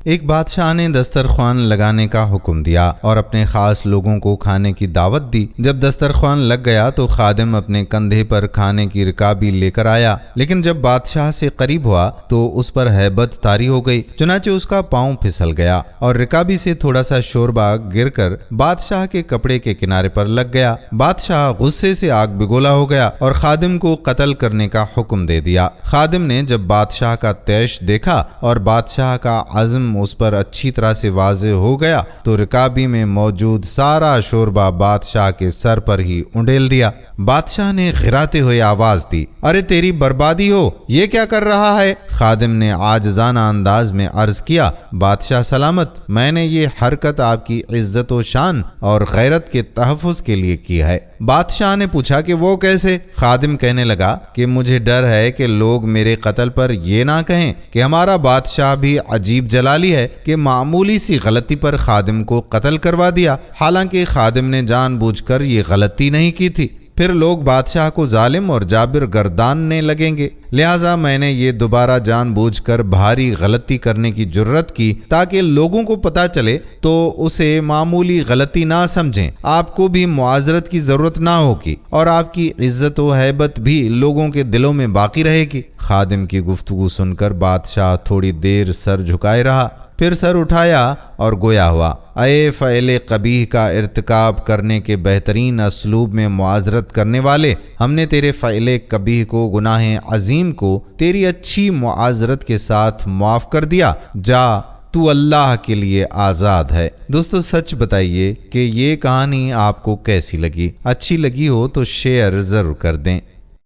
ایک بادشاہ نے دسترخوان لگانے کا حکم دیا اور اپنے خاص لوگوں کو کھانے کی دعوت دی۔ جب دسترخوان لگ گیا تو خادم اپنے کندھے پر کھانے کی رکابی لے کر آیا، لیکن جب بادشاہ سے قریب ہوا تو اس پر ہیبت طاری ہو گئی، چنانچہ اس کا پاؤں پھسل گیا اور رکابی سے تھوڑا سا شوربہ گر کر بادشاہ کے کپڑے کے کنارے پر لگ گیا۔ بادشاہ غصے سے آگ بگولا ہو گیا اور خادم کو قتل کرنے کا حکم دے دیا۔ خادم نے جب بادشاہ کا طیش دیکھا اور بادشاہ کا عزم اس پر اچھی طرح سے واضح ہو گیا تو رکابی میں موجود سارا شوربہ بادشاہ کے سر پر ہی انڈیل دیا۔ بادشاہ نے غراتے ہوئے آواز دی، ارے تیری بربادی ہو، یہ کیا کر رہا ہے؟ خادم نے عاجزانہ انداز میں عرض کیا، بادشاہ سلامت، میں نے یہ حرکت آپ کی عزت و شان اور غیرت کے تحفظ کے لیے کی ہے۔ بادشاہ نے پوچھا کہ وہ کیسے؟ خادم کہنے لگا کہ مجھے ڈر ہے کہ لوگ میرے قتل پر یہ نہ کہیں کہ ہمارا بادشاہ بھی عجیب جلالی ہے کہ معمولی سی غلطی پر خادم کو قتل کروا دیا، حالانکہ خادم نے جان بوجھ کر یہ غلطی نہیں کی تھی۔ پھر لوگ بادشاہ کو ظالم اور جابر گرداننے لگیں گے، لہٰذا میں نے یہ دوبارہ جان بوجھ کر بھاری غلطی کرنے کی جرت کی تاکہ لوگوں کو پتہ چلے تو اسے معمولی غلطی نہ سمجھیں، آپ کو بھی معذرت کی ضرورت نہ ہوگی اور آپ کی عزت و ہیبت بھی لوگوں کے دلوں میں باقی رہے گی۔ خادم کی گفتگو سن کر بادشاہ تھوڑی دیر سر جھکائے رہا، پھر سر اٹھایا اور گویا ہوا، اے فعل قبیح کا ارتکاب کرنے کے بہترین اسلوب میں معذرت کرنے والے، ہم نے تیرے فعل قبیح کو، گناہ عظیم کو تیری اچھی معذرت کے ساتھ معاف کر دیا، جا تو اللہ کے لیے آزاد ہے۔ دوستو سچ بتائیے کہ یہ کہانی آپ کو کیسی لگی؟ اچھی لگی ہو تو شیئر ضرور کر دیں۔